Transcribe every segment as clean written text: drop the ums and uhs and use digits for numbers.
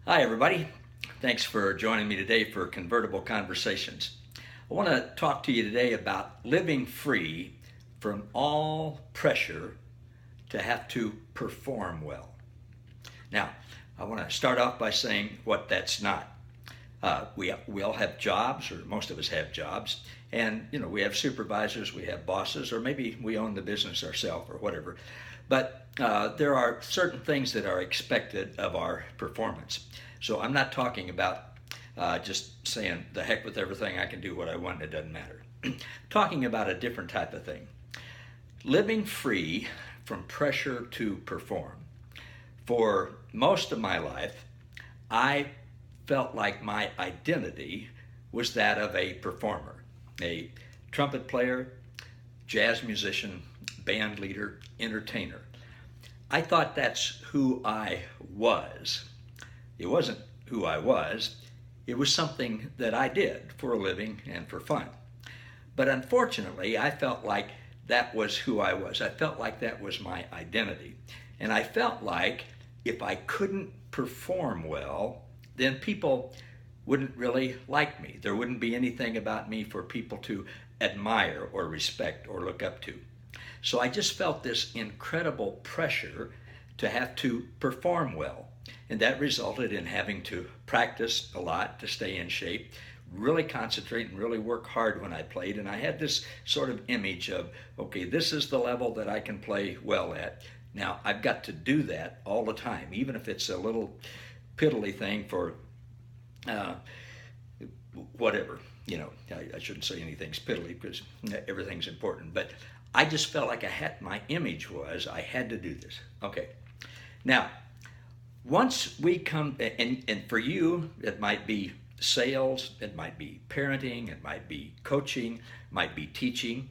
Hi, everybody. Thanks for joining me today for Convertible Conversations. I want to talk to you today about living free from all pressure to have to perform well. Now, I want to start off by saying what that's not. We all have jobs, or most of us have jobs, and we have supervisors, we have bosses, or maybe we own the business ourselves or whatever. But there are certain things that are expected of our performance. So I'm not talking about just saying the heck with everything, I can do what I want, it doesn't matter. Talking about a different type of thing. Living free from pressure to perform. For most of my life, I felt like my identity was that of a performer, a trumpet player, jazz musician, band leader, entertainer. I thought that's who I was. It wasn't who I was, it was something that I did for a living and for fun. But unfortunately, I felt like that was who I was. I felt like that was my identity. And I felt like if I couldn't perform well, then people wouldn't really like me. There wouldn't be anything about me for people to admire or respect or look up to. So I just felt this incredible pressure to have to perform well. And that resulted in having to practice a lot to stay in shape, really concentrate and really work hard when I played. And I had this sort of image of, okay, this is the level that I can play well at. Now, I've got to do that all the time, even if it's a little piddly thing for uh, whatever. I shouldn't say anything's piddly because everything's important. But I just felt like my image was I had to do this. Okay. Now, once we come, and for you, it might be sales, it might be parenting, it might be coaching, it might be teaching,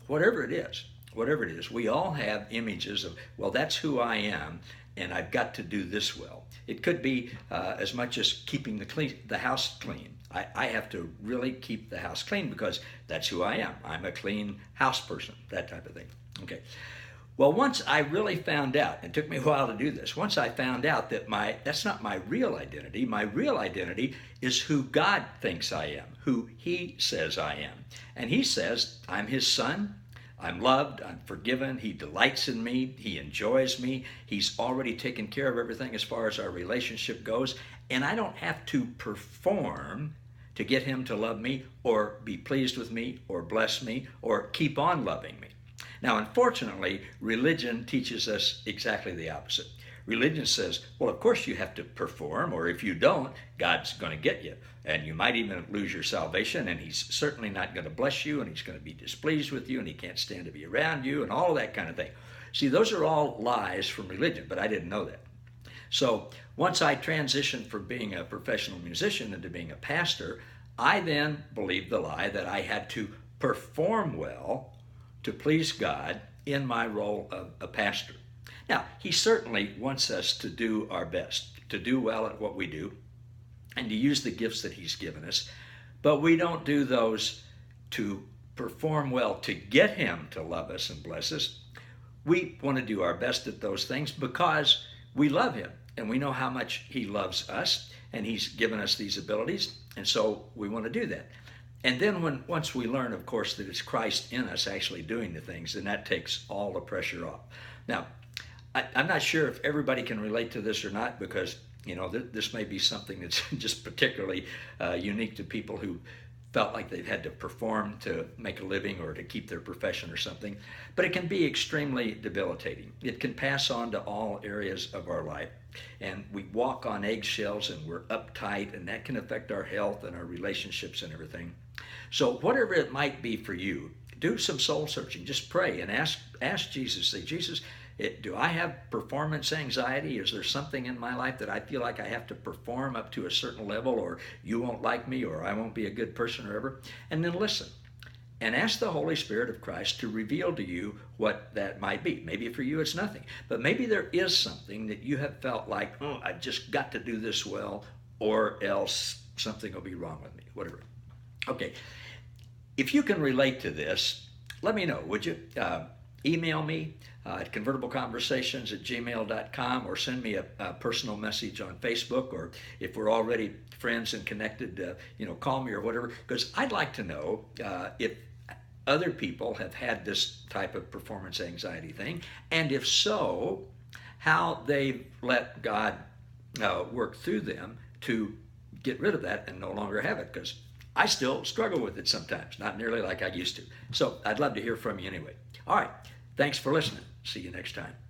whatever it is, we all have images of, well, that's who I am, and I've got to do this well. It could be as much as keeping the house clean. I have to really keep the house clean because that's who I am. I'm a clean house person, that type of thing. Okay. Well, once I really found out, it took me a while to do this, once I found out that that's not my real identity. My real identity is who God thinks I am, who He says I am. And He says I'm His son, I'm loved, I'm forgiven, He delights in me, He enjoys me, He's already taken care of everything as far as our relationship goes, and I don't have to perform to get Him to love me or be pleased with me or bless me or keep on loving me. Now, unfortunately, religion teaches us exactly the opposite. Religion says, well, of course you have to perform, or if you don't, God's going to get you. And you might even lose your salvation, and He's certainly not going to bless you, and He's going to be displeased with you, and He can't stand to be around you, and all of that kind of thing. See, those are all lies from religion, but I didn't know that. So once I transitioned from being a professional musician into being a pastor, I then believed the lie that I had to perform well to please God in my role of a pastor. Now, He certainly wants us to do our best, to do well at what we do, and to use the gifts that He's given us, but we don't do those to perform well to get Him to love us and bless us. We want to do our best at those things because we love Him and we know how much He loves us and He's given us these abilities, and so we want to do that. And then once we learn, of course, that it's Christ in us actually doing the things, then that takes all the pressure off. Now, I'm not sure if everybody can relate to this or not because, this may be something that's just particularly unique to people who felt like they've had to perform to make a living or to keep their profession or something. But it can be extremely debilitating. It can pass on to all areas of our life. And we walk on eggshells and we're uptight, and that can affect our health and our relationships and everything. So whatever it might be for you, do some soul searching. Just pray and ask Jesus. Say, Jesus, do I have performance anxiety? Is there something in my life that I feel like I have to perform up to a certain level, or you won't like me, or I won't be a good person, or ever? And then listen and ask the Holy Spirit of Christ to reveal to you what that might be. Maybe for you it's nothing, but maybe there is something that you have felt like, oh, I've just got to do this well, or else something will be wrong with me, whatever. Okay, if you can relate to this, let me know, would you? email me at convertibleconversations@gmail.com, or send me a personal message on Facebook, or if we're already friends and connected, call me or whatever, because I'd like to know if other people have had this type of performance anxiety thing, and if so, how they've let God work through them to get rid of that and no longer have it, because I still struggle with it sometimes, not nearly like I used to. So I'd love to hear from you anyway. All right, thanks for listening. See you next time.